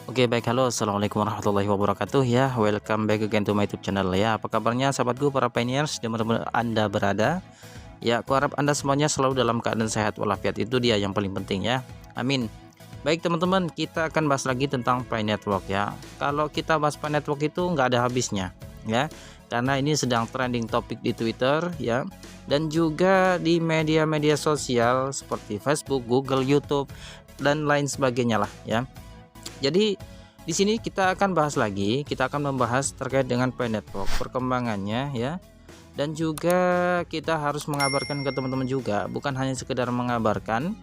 Oke baik, halo, assalamualaikum warahmatullahi wabarakatuh ya. Welcome back again to my YouTube channel ya. Apa kabarnya sahabatku para pioneers dimanapun anda berada ya. Aku harap anda semuanya selalu dalam keadaan sehat walafiat, itu dia yang paling penting ya, amin. Baik teman-teman, kita akan bahas lagi tentang Pi Network ya. Kalau kita bahas Pi Network itu nggak ada habisnya ya, karena ini sedang trending topik di Twitter ya, dan juga di media-media sosial seperti Facebook, Google, YouTube dan lain sebagainya lah ya. Jadi di sini kita akan bahas lagi, kita akan membahas terkait dengan Pi Network, perkembangannya ya. Dan juga kita harus mengabarkan ke teman-teman juga, bukan hanya sekedar mengabarkan.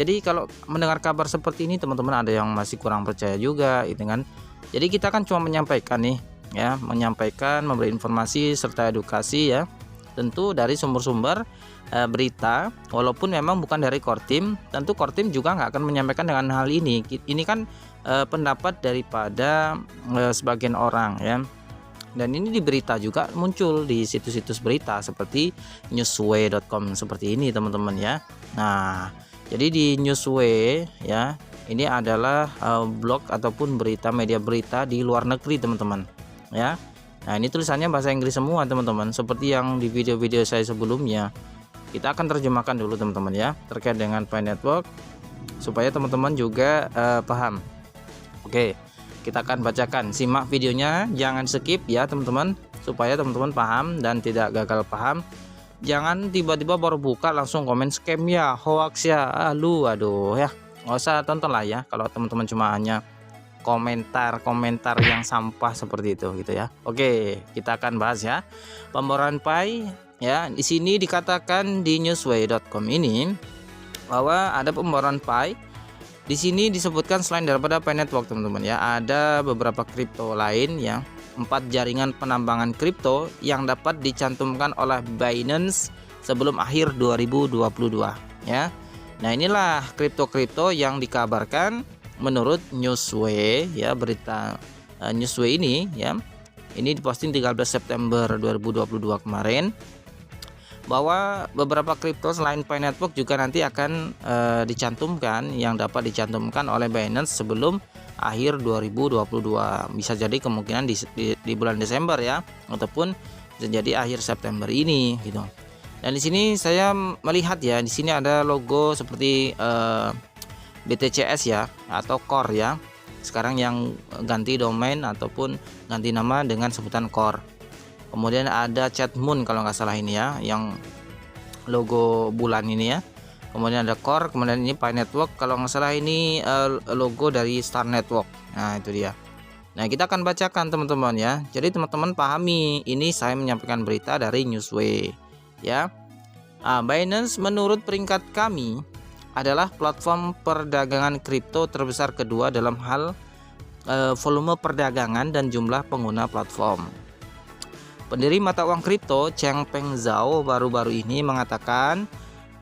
Jadi kalau mendengar kabar seperti ini teman-teman ada yang masih kurang percaya juga gitu kan. Jadi kita kan cuma menyampaikan nih ya, menyampaikan, memberi informasi serta edukasi ya. Tentu dari sumber-sumber berita, walaupun memang bukan dari Kortim, tentu Kortim juga nggak akan menyampaikan dengan hal ini. Ini kan pendapat daripada sebagian orang ya, dan ini di berita juga muncul di situs-situs berita seperti newsway.com seperti ini teman-teman ya. Nah jadi di Newsway ya, ini adalah blog ataupun berita, media berita di luar negeri teman-teman ya. Nah ini tulisannya bahasa Inggris semua teman-teman, seperti yang di video-video saya sebelumnya. Kita akan terjemahkan dulu teman-teman ya, terkait dengan Pi Network supaya teman-teman juga paham. Oke, kita akan bacakan, simak videonya, jangan skip ya teman-teman, supaya teman-teman paham dan tidak gagal paham. Jangan tiba-tiba baru buka langsung komen scam ya, hoax ya, aduh ya, nggak usah tonton lah ya kalau teman-teman cuma hanya komentar yang sampah seperti itu gitu ya. Oke, kita akan bahas ya pemboran Pi ya. Di sini dikatakan di newsway.com ini bahwa ada pemboran Pi. Di sini disebutkan selain daripada Pi Network teman-teman ya, ada beberapa kripto lain ya, 4 jaringan penambangan kripto yang dapat dicantumkan oleh Binance sebelum akhir 2022 ya. Nah inilah kripto-kripto yang dikabarkan menurut Newsway ya, berita Newsway ini ya. Ini diposting 13 September 2022 kemarin, bahwa beberapa kripto selain Pi Network juga nanti akan dicantumkan, yang dapat dicantumkan oleh Binance sebelum akhir 2022. Bisa jadi kemungkinan di bulan Desember ya, ataupun bisa jadi akhir September ini gitu. Dan di sini saya melihat ya, di sini ada logo seperti BTCS ya, atau Core ya. Sekarang yang ganti domain ataupun ganti nama dengan sebutan Core. Kemudian ada Chat Moon kalau nggak salah ini ya, yang logo bulan ini ya. Kemudian ada Core, kemudian ini Pi Network, kalau nggak salah ini logo dari Star Network. Nah itu dia. Nah kita akan bacakan teman-teman ya. Jadi teman-teman pahami, ini saya menyampaikan berita dari Newsway ya. Binance menurut peringkat kami adalah platform perdagangan kripto terbesar kedua dalam hal volume perdagangan dan jumlah pengguna platform. Pendiri mata uang kripto Changpeng Zhao baru-baru ini mengatakan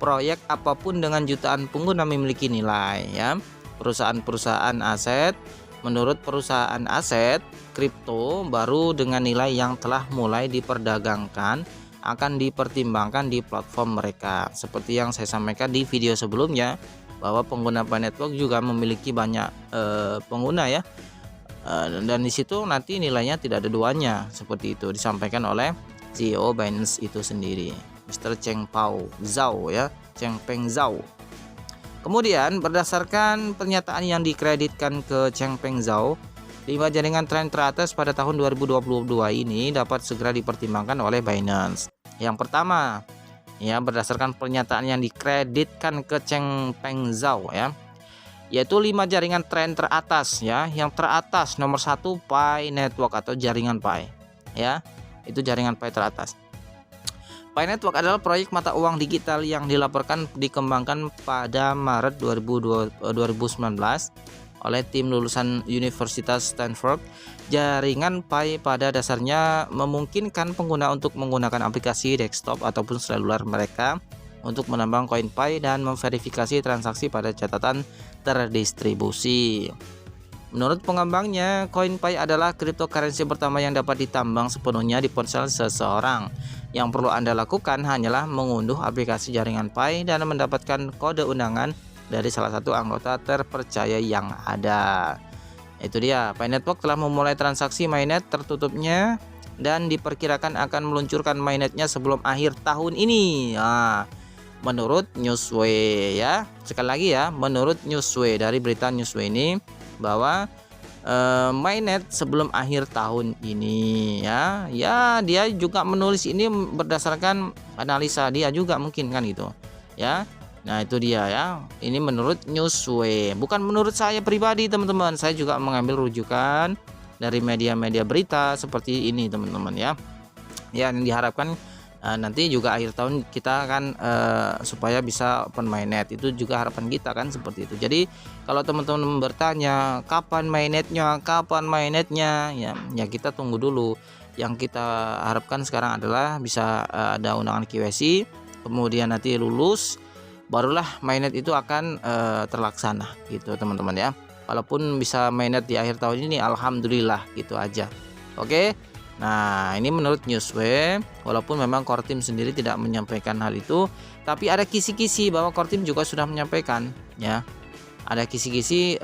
proyek apapun dengan jutaan pengguna memiliki nilai ya. Perusahaan-perusahaan aset, menurut perusahaan aset kripto baru dengan nilai yang telah mulai diperdagangkan akan dipertimbangkan di platform mereka. Seperti yang saya sampaikan di video sebelumnya, bahwa pengguna Pi Network juga memiliki banyak pengguna ya, dan di situ nanti nilainya tidak ada duanya, seperti itu disampaikan oleh CEO Binance itu sendiri, Mr. Changpeng Zhao ya, Changpeng Zhao. Kemudian berdasarkan pernyataan yang dikreditkan ke Changpeng Zhao, 5 jaringan tren teratas pada tahun 2022 ini dapat segera dipertimbangkan oleh Binance. Yang pertama ya, berdasarkan pernyataan yang dikreditkan ke Changpeng Zhao ya, yaitu 5 jaringan tren teratas ya. Yang teratas nomor 1 Pi Network atau jaringan Pi ya, itu jaringan Pi teratas. Pi Network adalah proyek mata uang digital yang dilaporkan dikembangkan pada Maret 2019 oleh tim lulusan Universitas Stanford. Jaringan Pi pada dasarnya memungkinkan pengguna untuk menggunakan aplikasi desktop ataupun seluler mereka untuk menambang koin Pi dan memverifikasi transaksi pada catatan terdistribusi. Menurut pengembangnya, koin Pi adalah cryptocurrency pertama yang dapat ditambang sepenuhnya di ponsel seseorang. Yang perlu Anda lakukan hanyalah mengunduh aplikasi jaringan Pi dan mendapatkan kode undangan dari salah satu anggota terpercaya yang ada. Itu dia, Pi Network telah memulai transaksi mainnet tertutupnya dan diperkirakan akan meluncurkan mainnetnya sebelum akhir tahun ini. Nah, menurut Newsway ya. Sekali lagi ya, menurut Newsway, dari berita Newsway ini bahwa mainnet sebelum akhir tahun ini ya. Ya, dia juga menulis ini berdasarkan analisa dia juga mungkin kan gitu. Ya. Nah, itu dia ya. Ini menurut Newsway, bukan menurut saya pribadi, teman-teman. Saya juga mengambil rujukan dari media-media berita seperti ini, teman-teman ya. Ya, yang diharapkan nanti juga akhir tahun kita kan supaya bisa open mainnet, itu juga harapan kita kan seperti itu. Jadi kalau teman-teman bertanya kapan mainnetnya ya kita tunggu dulu. Yang kita harapkan sekarang adalah bisa ada undangan KYC, kemudian nanti lulus, barulah mainnet itu akan terlaksana gitu, teman-teman ya. Walaupun bisa mainnet di akhir tahun ini, alhamdulillah gitu aja. Oke. Nah, ini menurut Newsway, walaupun memang Core Team sendiri tidak menyampaikan hal itu, tapi ada kisi-kisi bahwa Core Team juga sudah menyampaikan ya. Ada kisi-kisi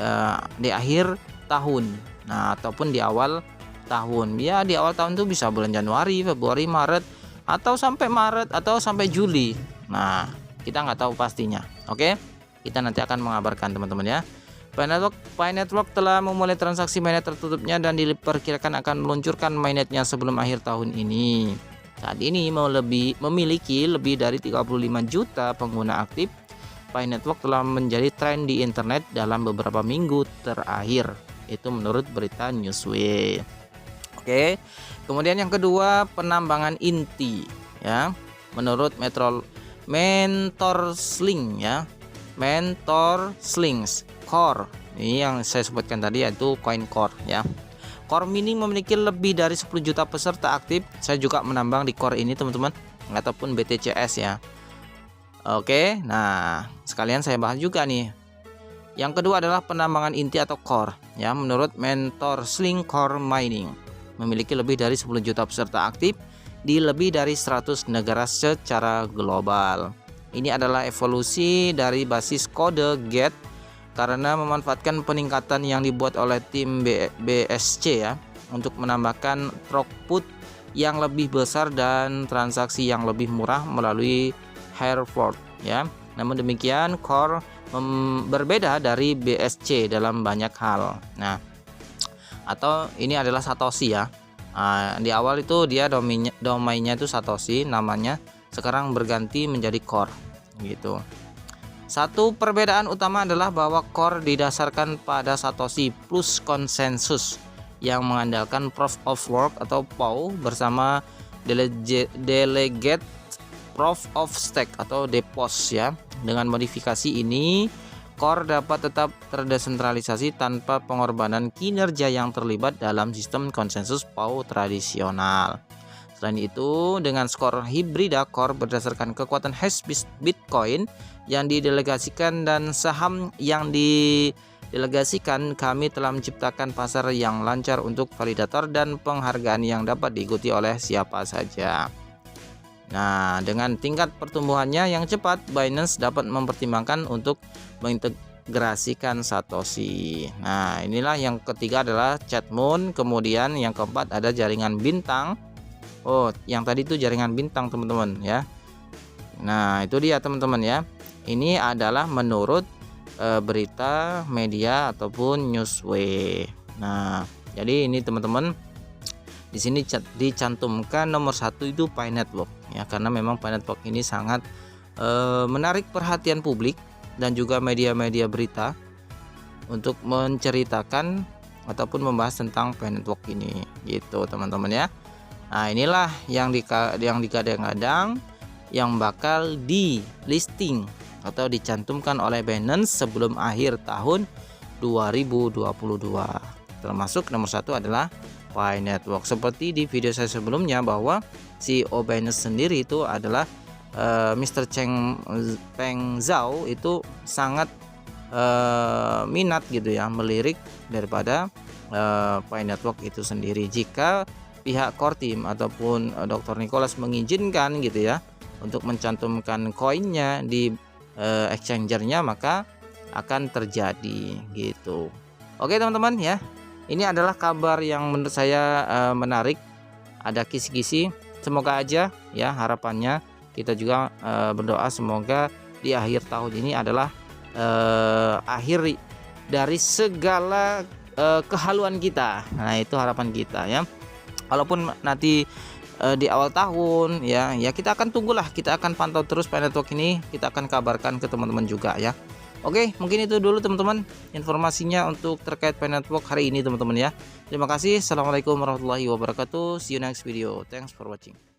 di akhir tahun. Nah, ataupun di awal tahun. Ya, di awal tahun itu bisa bulan Januari, Februari, Maret, atau sampai Maret atau sampai Juli. Nah, kita nggak tahu pastinya. Oke. Kita nanti akan mengabarkan, teman-teman ya. Pi Network telah memulai transaksi mainnet tertutupnya dan diperkirakan akan meluncurkan mainnetnya sebelum akhir tahun ini. Saat ini memiliki lebih dari 35 juta pengguna aktif. Pi Network telah menjadi tren di internet dalam beberapa minggu terakhir. Itu menurut berita Newsway. Oke. Kemudian yang kedua, penambangan inti ya. Menurut MentorSling ya. MentorSling Core, ini yang saya sebutkan tadi yaitu Coin Core ya. Core Mini memiliki lebih dari 10 juta peserta aktif. Saya juga menambang di Core ini, teman-teman, ataupun BTCS ya. Oke, nah sekalian saya bahas juga nih. Yang kedua adalah penambangan inti atau core ya. Menurut MentorSling Core Mining memiliki lebih dari 10 juta peserta aktif di lebih dari 100 negara secara global. Ini adalah evolusi dari basis kode GET karena memanfaatkan peningkatan yang dibuat oleh tim BSC ya untuk menambahkan throughput yang lebih besar dan transaksi yang lebih murah melalui Hereford ya. Namun demikian, Core berbeda dari BSC dalam banyak hal. Nah, atau ini adalah Satoshi ya. Di awal itu dia domainnya itu Satoshi namanya, sekarang berganti menjadi Core gitu. Satu perbedaan utama adalah bahwa Core didasarkan pada Satoshi plus konsensus yang mengandalkan Proof of Work atau POW bersama Delegate Proof of Stake atau DPoS ya. Dengan modifikasi ini, Core dapat tetap terdesentralisasi tanpa pengorbanan kinerja yang terlibat dalam sistem konsensus POW tradisional. Selain itu, dengan skor hibrida Core berdasarkan kekuatan hash Bitcoin yang didelegasikan dan saham yang didelegasikan, kami telah menciptakan pasar yang lancar untuk validator dan penghargaan yang dapat diikuti oleh siapa saja. Nah, dengan tingkat pertumbuhannya yang cepat, Binance dapat mempertimbangkan untuk mengintegrasikan Satoshi. Nah, inilah yang ketiga adalah Chatmoon, kemudian yang keempat ada jaringan bintang. Oh, yang tadi itu jaringan bintang, teman-teman ya. Nah, itu dia, teman-teman ya. Ini adalah menurut berita media ataupun Newsway. Nah, jadi ini teman-teman, di sini dicantumkan nomor 1 itu Pi Network ya, karena memang Pi Network ini sangat menarik perhatian publik dan juga media-media berita untuk menceritakan ataupun membahas tentang Pi Network ini gitu, teman-teman ya. Nah, inilah yang digadang-gadang yang bakal di listing atau dicantumkan oleh Binance sebelum akhir tahun 2022. Termasuk nomor 1 adalah Pi Network. Seperti di video saya sebelumnya bahwa CEO Binance sendiri itu adalah Mr. Peng Zhao itu sangat minat gitu ya, melirik daripada Pi Network itu sendiri. Jika pihak Core Team ataupun Dr. Nicholas mengizinkan gitu ya untuk mencantumkan koinnya di exchangernya, maka akan terjadi gitu. Oke, teman-teman ya. Ini adalah kabar yang menurut saya menarik, ada kisi-kisi. Semoga aja ya, harapannya kita juga berdoa semoga di akhir tahun ini adalah akhir dari segala kehaluan kita. Nah, itu harapan kita ya. Walaupun nanti di awal tahun ya kita akan tunggulah, kita akan pantau terus Pi Network ini, kita akan kabarkan ke teman-teman juga ya. Oke, mungkin itu dulu teman-teman informasinya untuk terkait Pi Network hari ini teman-teman ya. Terima kasih. Assalamualaikum warahmatullahi wabarakatuh. See you next video. Thanks for watching.